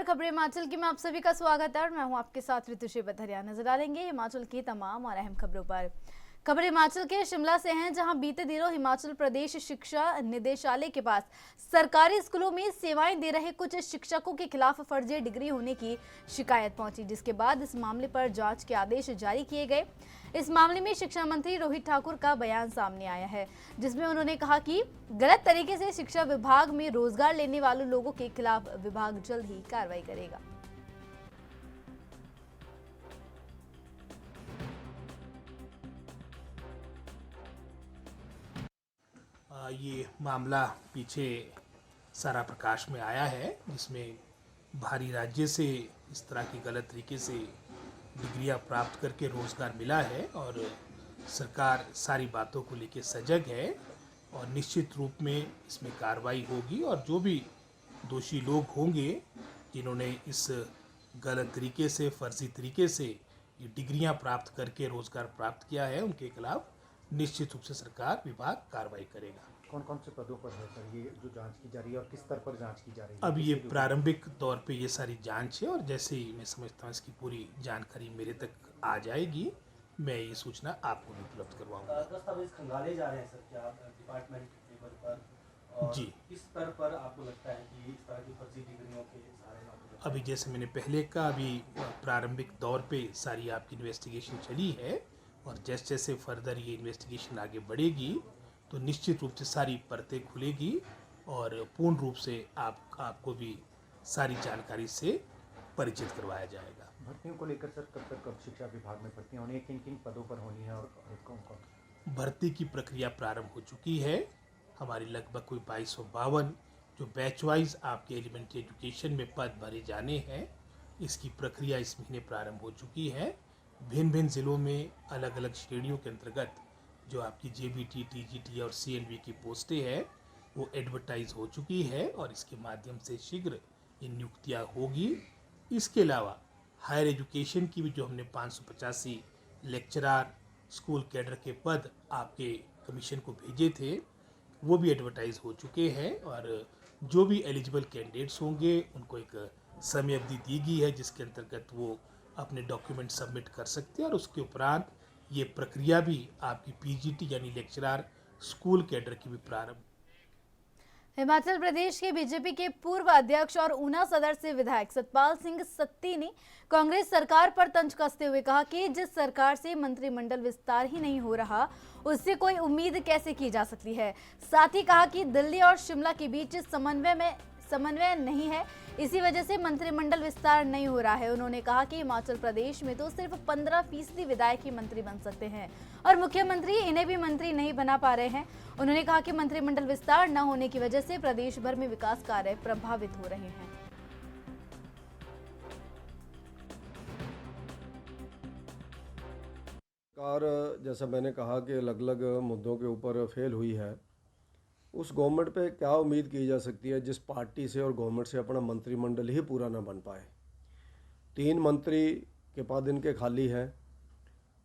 नमस्कार, खबरें हिमाचल की में आप सभी का स्वागत है और मैं हूं आपके साथ ऋतुश्री बथरिया। नजर डालेंगे हिमाचल की तमाम और अहम खबरों पर। खबर हिमाचल के शिमला से हैं, जहां बीते दिनों हिमाचल प्रदेश शिक्षा निदेशालय के पास सरकारी स्कूलों में सेवाएं दे रहे कुछ शिक्षकों के खिलाफ फर्जी डिग्री होने की शिकायत पहुंची, जिसके बाद इस मामले पर जांच के आदेश जारी किए गए। इस मामले में शिक्षा मंत्री रोहित ठाकुर का बयान सामने आया है, जिसमें उन्होंने कहा कि गलत तरीके से शिक्षा विभाग में रोजगार लेने वाले लोगों के खिलाफ विभाग जल्द ही कार्रवाई करेगा। ये मामला पीछे सारा प्रकाश में आया है, जिसमें बाहरी राज्य से इस तरह की गलत तरीके से डिग्रियां प्राप्त करके रोज़गार मिला है और सरकार सारी बातों को लेकर सजग है और निश्चित रूप में इसमें कार्रवाई होगी और जो भी दोषी लोग होंगे जिन्होंने इस गलत तरीके से, फर्जी तरीके से ये डिग्रियां प्राप्त करके रोज़गार प्राप्त किया है, उनके खिलाफ निश्चित रूप से सरकार विभाग कार्रवाई करेगा। कौन कौन से पदों पर है सर ये जो जांच की जा रही है और किस स्तर पर जांच की जा रही है? अब ये प्रारंभिक तौर पे ये सारी जांच है और जैसे ही मैं समझता हूँ इसकी पूरी जानकारी मेरे तक आ जाएगी, मैं ये सूचना आपको भी उपलब्ध करवाऊंगा। दस्तावेज खंगाले जा रहे हैं सर, क्या डिपार्टमेंट लेवल पर और जी, किस स्तर पर आपको लगता है कि इस तरह की फर्जी डिग्रियों के सहारे नौकरी? अभी जैसे मैंने पहले का अभी प्रारंभिक दौर पे सारी आपकी इन्वेस्टिगेशन चली है और जैसे जैसे फर्दर ये इन्वेस्टिगेशन आगे बढ़ेगी तो निश्चित रूप से सारी परतें खुलेगी और पूर्ण रूप से आपको भी सारी जानकारी से परिचित करवाया जाएगा। भर्तियों को लेकर सर कब तक शिक्षा विभाग में भर्तियां होनी है, किन किन पदों पर होनी है और कौन कौन? भर्ती की प्रक्रिया प्रारंभ हो चुकी है। हमारी लगभग कोई 2252 जो बैच वाइज आपके एलिमेंट्री एजुकेशन में पद भरे जाने हैं, इसकी प्रक्रिया इस महीने प्रारंभ हो चुकी है। भिन्न भिन्न ज़िलों में अलग अलग श्रेणियों के अंतर्गत जो आपकी जेबीटी, टीजीटी और सीएलवी की पोस्टें हैं वो एडवर्टाइज हो चुकी है और इसके माध्यम से शीघ्र ये नियुक्तियाँ होगी। इसके अलावा हायर एजुकेशन की भी जो हमने 585 लेक्चरार, स्कूल कैडर के पद आपके कमीशन को भेजे थे वो भी एडवर्टाइज हो चुके हैं और जो भी एलिजिबल कैंडिडेट्स होंगे उनको एक समय अवधि दी गई है जिसके अंतर्गत वो अपने डॉक्यूमेंट सबमिट कर सकते हैं और उसके उपरांत ये प्रक्रिया भी आपकी पीजीटी यानी लेक्चरार, स्कूल कैडर की भी प्रारंभ। हिमाचल प्रदेश के बीजेपी के पूर्व अध्यक्ष और ऊना सदर से विधायक सतपाल सिंह सत्ती ने कांग्रेस सरकार पर तंज कसते हुए कहा कि जिस सरकार से मंत्रिमंडल विस्तार ही नहीं हो रहा उससे कोई उम्मीद कैसे की जा सकती है। साथ ही कहा कि दिल्ली और शिमला के बीच समन्वय नहीं है, इसी वजह से मंत्रिमंडल विस्तार नहीं हो रहा है। उन्होंने कहा कि हिमाचल प्रदेश में तो सिर्फ 15% विधायक ही मंत्री बन सकते हैं और मुख्यमंत्री इन्हें भी मंत्री नहीं बना पा रहे हैं। उन्होंने कहा कि मंत्रिमंडल विस्तार न होने की वजह से प्रदेश भर में विकास कार्य प्रभावित हो रहे हैं। सरकार जैसा मैंने कहा कि अलग अलग मुद्दों के ऊपर फेल हुई है, उस गवर्नमेंट पे क्या उम्मीद की जा सकती है जिस पार्टी से और गवर्नमेंट से अपना मंत्रिमंडल ही पूरा ना बन पाए। 3 मंत्री के पद इनके खाली हैं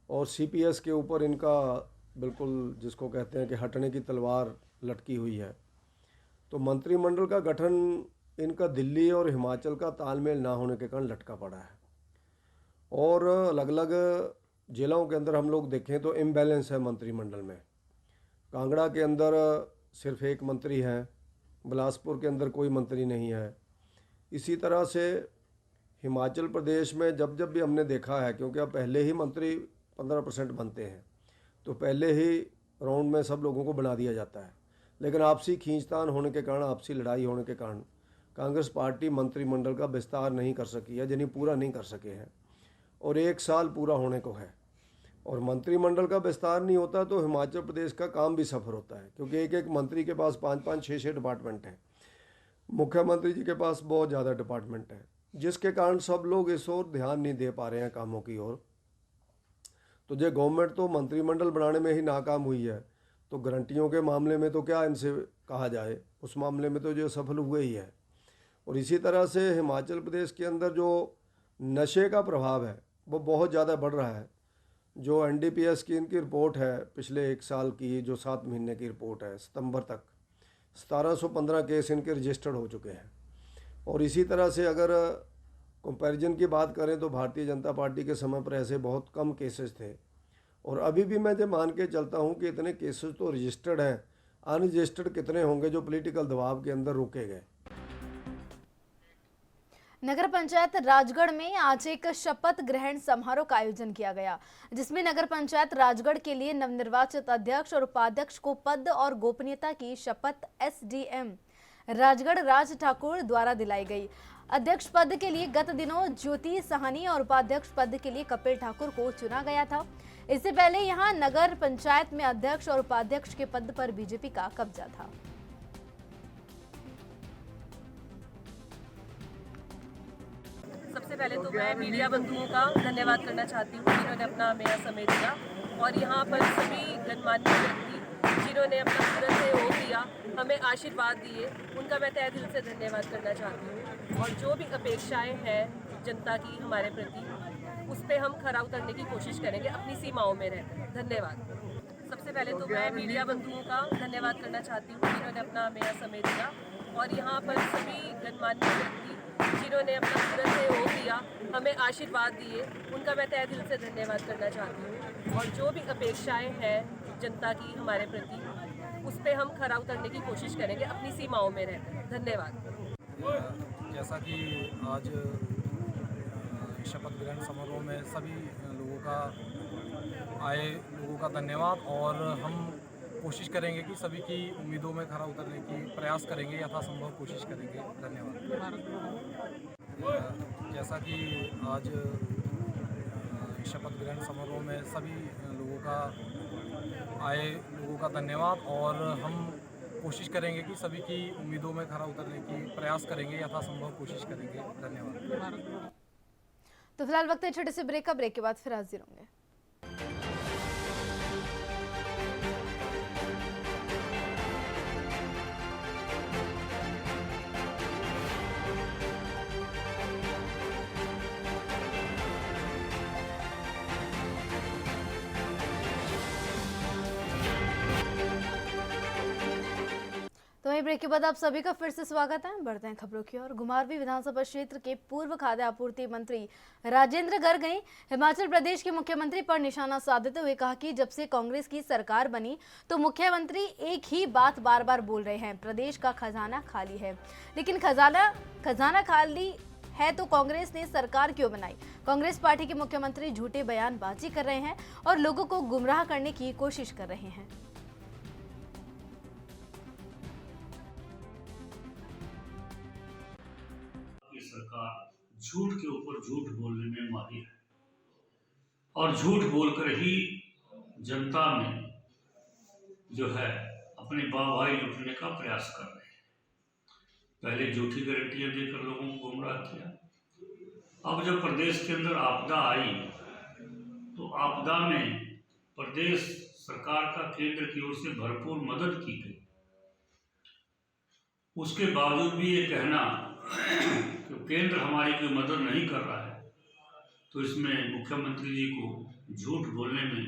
और सीपीएस के ऊपर इनका बिल्कुल जिसको कहते हैं कि हटने की तलवार लटकी हुई है। तो मंत्रिमंडल का गठन इनका दिल्ली और हिमाचल का तालमेल ना होने के कारण लटका पड़ा है और अलग अलग जिलों के अंदर हम लोग देखें तो इम्बैलेंस है मंत्रिमंडल में। कांगड़ा के अंदर सिर्फ 1 मंत्री हैं, बिलासपुर के अंदर कोई मंत्री नहीं है। इसी तरह से हिमाचल प्रदेश में जब भी हमने देखा है, क्योंकि अब पहले ही मंत्री 15% बनते हैं तो पहले ही राउंड में सब लोगों को बना दिया जाता है, लेकिन आपसी खींचतान होने के कारण, आपसी लड़ाई होने के कारण कांग्रेस पार्टी मंत्रिमंडल का विस्तार नहीं कर सकी है, यानी पूरा नहीं कर सके हैं और 1 साल पूरा होने को है। और मंत्रिमंडल का विस्तार नहीं होता तो हिमाचल प्रदेश का काम भी सफ़र होता है, क्योंकि एक मंत्री के पास 5-5, 6-6 डिपार्टमेंट हैं। मुख्यमंत्री जी के पास बहुत ज़्यादा डिपार्टमेंट हैं, जिसके कारण सब लोग इस ओर ध्यान नहीं दे पा रहे हैं कामों की ओर। तो जो गवर्नमेंट तो मंत्रिमंडल बनाने में ही नाकाम हुई है, तो गारंटियों के मामले में तो क्या इनसे कहा जाए, उस मामले में तो जो सफल हुए ही है। और इसी तरह से हिमाचल प्रदेश के अंदर जो नशे का प्रभाव है वो बहुत ज़्यादा बढ़ रहा है। जो एनडीपीएस की इनकी रिपोर्ट है पिछले 1 साल की, जो 7 महीने की रिपोर्ट है, सितंबर तक 1715 केस इनके रजिस्टर्ड हो चुके हैं और इसी तरह से अगर कंपैरिजन की बात करें तो भारतीय जनता पार्टी के समय पर ऐसे बहुत कम केसेस थे, और अभी भी मैं जब मान के चलता हूँ कि इतने केसेस तो रजिस्टर्ड हैं, अनरजिस्टर्ड कितने होंगे जो पॉलिटिकल दबाव के अंदर रोके गए। नगर पंचायत राजगढ़ में आज एक शपथ ग्रहण समारोह का आयोजन किया गया, जिसमें नगर पंचायत राजगढ़ के लिए नवनिर्वाचित अध्यक्ष और उपाध्यक्ष को पद और गोपनीयता की शपथ एसडीएम राजगढ़ राज ठाकुर द्वारा दिलाई गई। अध्यक्ष पद के लिए गत दिनों ज्योति साहनी और उपाध्यक्ष पद के लिए कपिल ठाकुर को चुना गया था। इससे पहले यहां नगर पंचायत में अध्यक्ष और उपाध्यक्ष के पद पर बीजेपी का कब्जा था। सबसे पहले तो मैं मीडिया बंधुओं का धन्यवाद करना चाहती हूँ जिन्होंने अपना मेरा समय दिया, और यहाँ पर सभी गणमान्य व्यक्ति जिन्होंने अपना पूरा सहयोग दिया, हमें आशीर्वाद दिए, उनका मैं तहे दिल से धन्यवाद करना चाहती हूँ। और जो भी अपेक्षाएं हैं जनता की हमारे प्रति, उस पर हम खरा उतरने की कोशिश करेंगे अपनी सीमाओं में रहकर। धन्यवाद। सबसे पहले तो मैं मीडिया बंधुओं का धन्यवाद करना चाहती हूँ जिन्होंने अपना मेरा समय दिया, और यहाँ पर सभी गणमान्य व्यक्ति जिन्होंने अपना पूरा सहयोग दिया, हमें आशीर्वाद दिए, उनका मैं तहे दिल से धन्यवाद करना चाहती हूँ। और जो भी अपेक्षाएं हैं जनता की हमारे प्रति, उस पर हम खरा उतरने की कोशिश करेंगे अपनी सीमाओं में रहकर। धन्यवाद। जैसा कि आज शपथ ग्रहण समारोह में सभी लोगों का धन्यवाद, और हम कोशिश करेंगे कि सभी की उम्मीदों में खरा उतरने की प्रयास करेंगे, यथासंभव कोशिश करेंगे। धन्यवाद। जैसा कि आज शपथ ग्रहण समारोह में सभी लोगों का धन्यवाद, और हम कोशिश करेंगे कि सभी की उम्मीदों में खरा उतरने की प्रयास करेंगे, यथासंभव कोशिश करेंगे। धन्यवाद। तो फिलहाल वक्त है छोटे से ब्रेक का। ब्रेक के बाद फिर हाजिर होंगे। तो वहीं ब्रेक के बाद आप सभी का फिर से स्वागत है। बढ़ते हैं खबरों की ओर। घुमारवीं विधानसभा क्षेत्र के पूर्व खाद्य आपूर्ति मंत्री राजेंद्र गर्ग ने हिमाचल प्रदेश के मुख्यमंत्री पर निशाना साधते हुए कहा कि जब से कांग्रेस की सरकार बनी तो मुख्यमंत्री एक ही बात बार बार बोल रहे हैं, प्रदेश का खजाना खाली है। लेकिन खजाना खाली है तो कांग्रेस ने सरकार क्यों बनाई? कांग्रेस पार्टी के मुख्यमंत्री झूठे बयानबाजी कर रहे हैं और लोगों को गुमराह करने की कोशिश कर रहे हैं। सरकार झूठ के ऊपर झूठ बोलने में माहिर है, और झूठ बोलकर ही जनता में जो है अपनी वाहवाही लूटने का प्रयास कर रहे हैं। पहले झूठी गारंटियां देकर लोगों को गुमराह किया। अब जब प्रदेश के अंदर आपदा आई तो आपदा में प्रदेश सरकार का केंद्र की ओर से भरपूर मदद की गई। उसके बावजूद भी ये कहना कि केंद्र हमारी कोई मदद नहीं कर रहा है, तो इसमें मुख्यमंत्री जी को झूठ बोलने में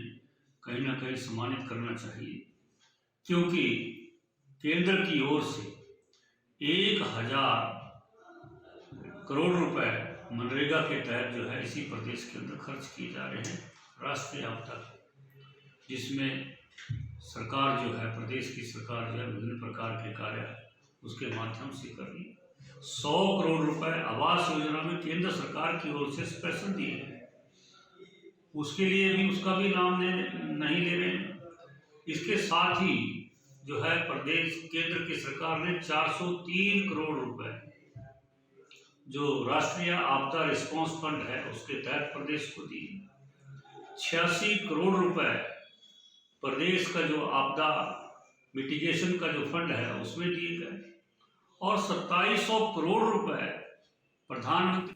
कहीं ना कहीं सम्मानित करना चाहिए, क्योंकि केंद्र की ओर से 1000 करोड़ रुपए मनरेगा के तहत जो है इसी प्रदेश के अंदर खर्च किए जा रहे हैं राष्ट्रीय आपदा, जिसमें सरकार जो है, प्रदेश की सरकार जो है विभिन्न प्रकार के कार्य उसके माध्यम से कर रही है। 100 करोड़ रुपए आवास योजना में केंद्र सरकार की ओर से स्पेशल दिए हैं, उसके लिए भी उसका भी नाम नहीं ले रहे हैं। इसके साथ ही जो है प्रदेश केंद्र की सरकार ने 403 करोड़ रुपए जो राष्ट्रीय आपदा रिस्पांस फंड है उसके तहत प्रदेश को दिए। 86 करोड़ रुपए प्रदेश का जो आपदा मिटिगेशन का जो फंड है उसमें दिए गए, और 2700 करोड़ रुपए प्रधानमंत्री।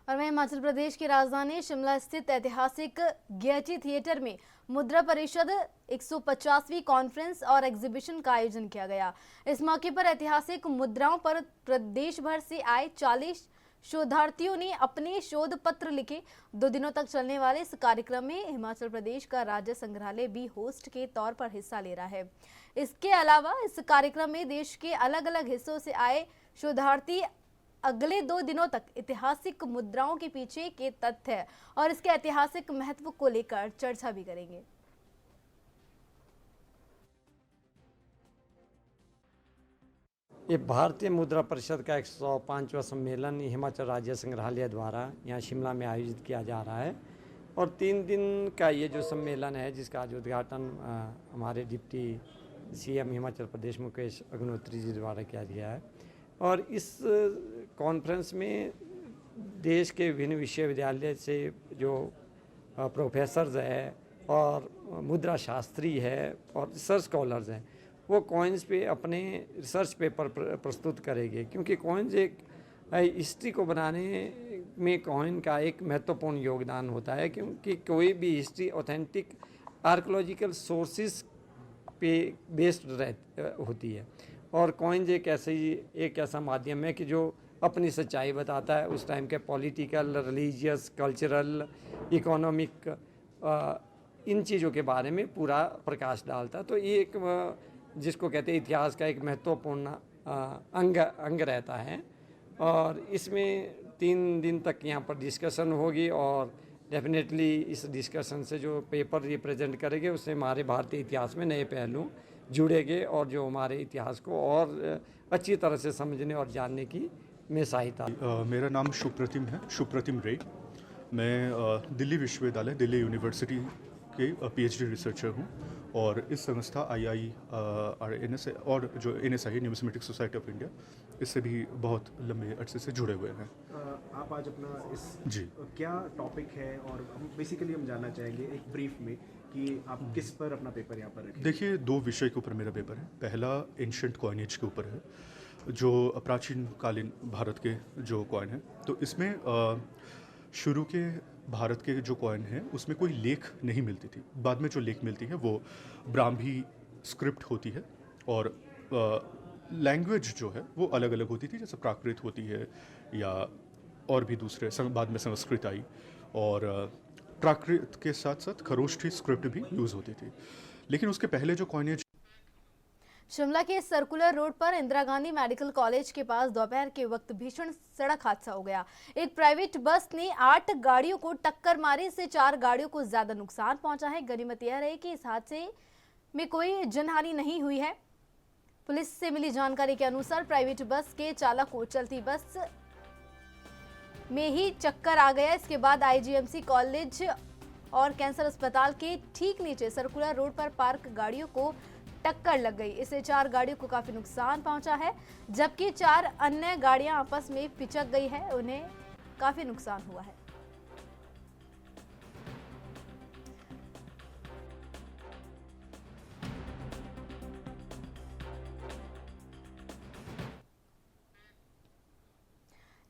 और वहीं हिमाचल प्रदेश की राजधानी शिमला स्थित ऐतिहासिक गेयटी थिएटर में मुद्रा परिषद 150वीं कॉन्फ्रेंस और एग्जीबिशन का आयोजन किया गया। इस मौके पर ऐतिहासिक मुद्राओं पर प्रदेश भर से आए 40 शोधार्थियों ने अपने शोध पत्र लिखे। 2 दिनों तक चलने वाले इस कार्यक्रम में हिमाचल प्रदेश का राज्य संग्रहालय भी होस्ट के तौर पर हिस्सा ले रहा है। इसके अलावा इस कार्यक्रम में देश के अलग अलग हिस्सों से आए शोधार्थी अगले 2 दिनों तक ऐतिहासिक मुद्राओं के पीछे के तथ्य और इसके ऐतिहासिक महत्व को लेकर चर्चा भी करेंगे। ये भारतीय मुद्रा परिषद का 105वां सम्मेलन हिमाचल राज्य संग्रहालय द्वारा यहाँ शिमला में आयोजित किया जा रहा है और 3 दिन का ये जो सम्मेलन है जिसका आज उद्घाटन हमारे डिप्टी सीएम हिमाचल प्रदेश मुकेश अग्निहोत्री जी द्वारा किया गया है। और इस कॉन्फ्रेंस में देश के विभिन्न विश्वविद्यालय से जो प्रोफेसर्स हैं और मुद्रा शास्त्री है और रिसर्च स्कॉलर्स हैं वो कॉइन्स पे अपने रिसर्च पेपर प्रस्तुत करेंगे, क्योंकि कॉइन्स एक हिस्ट्री को बनाने में कॉइन का एक महत्वपूर्ण योगदान होता है, क्योंकि कोई भी हिस्ट्री ऑथेंटिक आर्कोलॉजिकल सोर्सेज पे बेस्ड होती है और कॉइन्स एक ऐसा माध्यम है कि जो अपनी सच्चाई बताता है उस टाइम के पॉलिटिकल, रिलीजियस, कल्चरल, इकोनॉमिक इन चीज़ों के बारे में पूरा प्रकाश डालता है। तो ये एक जिसको कहते हैं इतिहास का एक महत्वपूर्ण अंग रहता है और इसमें 3 दिन तक यहाँ पर डिस्कशन होगी और डेफिनेटली इस डिस्कशन से जो पेपर रिप्रेजेंट करेंगे उससे हमारे भारतीय इतिहास में नए पहलू जुड़ेंगे और जो हमारे इतिहास को और अच्छी तरह से समझने और जानने की में सहायता। मेरा नाम सुप्रतिम रे। मैं दिल्ली विश्वविद्यालय, दिल्ली यूनिवर्सिटी के पीएचडी रिसर्चर हूँ और इस संस्था IIRNS और जो NSI numismatic society of India इससे भी बहुत लंबे अरसे से जुड़े हुए हैं। आप आज अपना इस जी क्या टॉपिक है और बेसिकली हम जानना चाहेंगे एक ब्रीफ में कि आप किस पर अपना पेपर यहाँ पर रखें। देखिए, 2 विषय के ऊपर मेरा पेपर है। पहला एंशिएंट कॉइनेज के ऊपर है, जो प्राचीन कालीन भारत के जो कॉइन है। तो इसमें शुरू के भारत के जो कॉइन है उसमें कोई लेख नहीं मिलती थी। बाद में जो लेख मिलती है वो ब्राह्मी स्क्रिप्ट होती है और लैंग्वेज जो है वो अलग अलग होती थी, जैसे प्राकृत होती है या और भी दूसरे, बाद में संस्कृत आई और प्राकृत के साथ साथ खरोष्ठी स्क्रिप्ट भी यूज़ होती थी। लेकिन उसके पहले जो कॉइनेज शिमला के सर्कुलर रोड पर इंदिरा गांधी मेडिकल कॉलेज के पास दोपहर के वक्त भीषण सड़क हादसा हो गया। एक प्राइवेट बस ने 8 गाड़ियों को टक्कर मारी, इससे 4 गाड़ियों को ज्यादा नुकसान पहुंचा है। गनीमत यह रही कि इस हादसे में कोई जनहानि नहीं हुई है। पुलिस से मिली जानकारी के अनुसार प्राइवेट बस के चालक को चलती बस में ही चक्कर आ गया। इसके बाद IGMC कॉलेज और कैंसर अस्पताल के ठीक नीचे सर्कुलर रोड पर पार्क गाड़ियों को टक्कर लग गई। इससे 4 गाड़ियों को काफी नुकसान पहुंचा है, जबकि 4 अन्य गाड़ियां आपस में पिचक गई है, उन्हें काफी नुकसान हुआ है।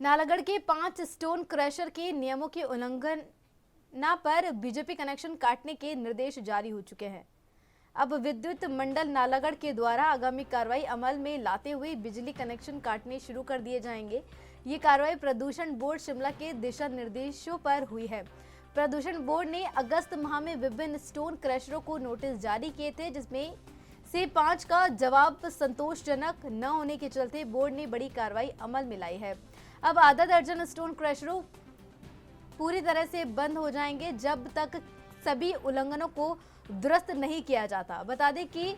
नालागढ़ के 5 स्टोन क्रशर के नियमों के उल्लंघना पर बीजेपी कनेक्शन काटने के निर्देश जारी हो चुके हैं। अब विद्युत मंडल नालागढ़ के द्वारा आगामी कार्रवाई अमल में लाते हुए बिजली कनेक्शन काटने शुरू कर दिए जाएंगे। ये कार्रवाई प्रदूषण बोर्ड शिमला के दिशा निर्देशों पर हुई है। प्रदूषण बोर्ड ने अगस्त माह में विभिन्न स्टोन क्रशरों को नोटिस जारी किए थे, जिसमें से 5 का जवाब संतोषजनक न होने के चलते बोर्ड ने बड़ी कार्रवाई अमल में लाई है। अब आधा दर्जन स्टोन क्रशरों पूरी तरह से बंद हो जाएंगे जब तक सभी उल्लंघनों को दुरुस्त नहीं किया जाता। बता दें कि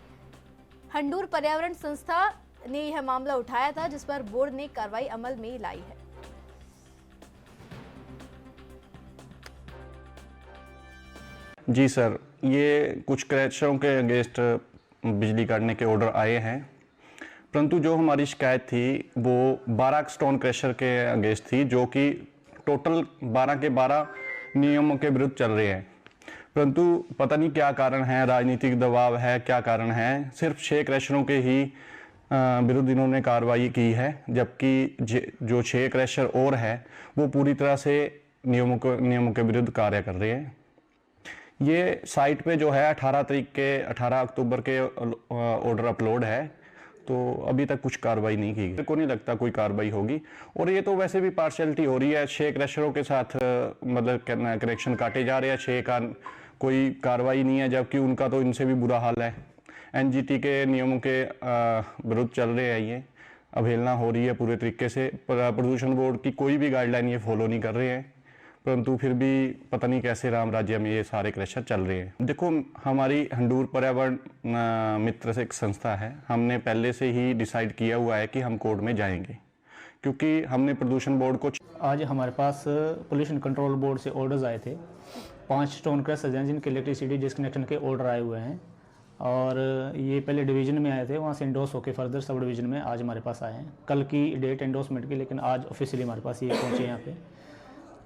हंडूर पर्यावरण संस्था ने यह मामला उठाया था, जिस पर बोर्ड ने कार्रवाई अमल में लाई है। जी सर, ये कुछ क्रैशरों के अगेंस्ट बिजली काटने के ऑर्डर आए हैं, परंतु जो हमारी शिकायत थी वो 12 स्टोन क्रशर के अगेंस्ट थी, जो कि टोटल 12 के 12 नियमों के विरुद्ध चल रहे हैं। परंतु पता नहीं क्या कारण है, राजनीतिक दबाव है, क्या कारण है, सिर्फ 6 क्रशरों के ही विरुद्ध इन्होंने कार्रवाई की है, जबकि जो 6 क्रशर और है वो पूरी तरह से नियमों के विरुद्ध कार्य कर रहे हैं। ये साइट पे जो है 18 अक्टूबर के ऑर्डर अपलोड है, तो अभी तक कुछ कार्रवाई नहीं की गई। मेरे को नहीं लगता कोई कार्रवाई होगी, और ये तो वैसे भी पार्शियलिटी हो रही है। 6 क्रशरों के साथ मतलब कनेक्शन काटे जा रहे हैं, 6 का कोई कार्रवाई नहीं है, जबकि उनका तो इनसे भी बुरा हाल है। NGT के नियमों के विरुद्ध चल रहे हैं ये। अवहेलना हो रही है पूरे तरीके से। प्रदूषण बोर्ड की कोई भी गाइडलाइन ये फॉलो नहीं कर रहे हैं, परंतु फिर भी पता नहीं कैसे राम राज्य में ये सारे क्रशर चल रहे हैं। देखो, हमारी हंडूर पर्यावरण मित्र से एक संस्था है, हमने पहले से ही डिसाइड किया हुआ है कि हम कोर्ट में जाएंगे, क्योंकि हमने प्रदूषण बोर्ड को आज हमारे पास पोल्यूशन कंट्रोल बोर्ड से ऑर्डर्स आए थे। 5 स्टोन क्रशर्स हैं जिनके इलेक्ट्रिसिटी डिस्कनेक्शन के ऑर्डर आए हुए हैं, और ये पहले डिवीज़न में आए थे, वहाँ से इंडोर्स होकर फर्दर सब डिवीज़न में आज हमारे पास आए हैं। कल की डेट एंडोर्समेंट की, लेकिन आज ऑफिशियली हमारे पास ये पहुँचे यहाँ पे।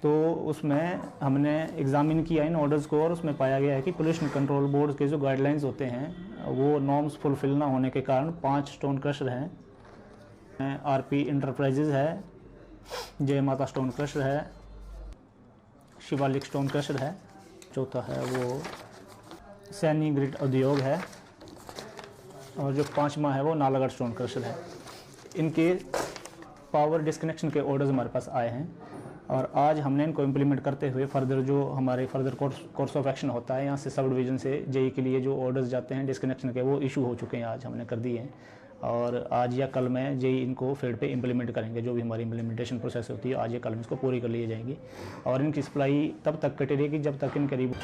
तो उसमें हमने एग्ज़ामिन किया इन ऑर्डर्स को, और उसमें पाया गया है कि पोल्यूशन कंट्रोल बोर्ड के जो गाइडलाइंस होते हैं वो नॉर्म्स फुलफिल ना होने के कारण 5 स्टोन क्रशर हैं। आरपी इंटरप्राइजेज है, जय माता स्टोन क्रशर है, शिवालिक स्टोन क्रशर है, चौथा है वो सैनी ग्रिड उद्योग है, और जो 5वां है वो नालागढ़ स्टोन क्रशर है। इनके पावर डिस्कनेक्शन के ऑर्डर्स हमारे पास आए हैं, और आज हमने इनको इम्प्लीमेंट करते हुए फर्दर जो हमारे फर्दर कोर्स ऑफ एक्शन होता है, यहाँ से सब डिवीज़न से जेई के लिए जो ऑर्डर्स जाते हैं डिस्कनेक्शन के, वो इशू हो चुके हैं, आज हमने कर दिए हैं। और आज या कल में जेई इनको फील्ड पे इम्प्लीमेंट करेंगे। जो भी हमारी इम्प्लीमेंटेशन प्रोसेस होती है, आज या कल में इसको पूरी कर ली जाएगी, और इनकी सप्लाई तब तक कटी रहेगी जब तक इन करीब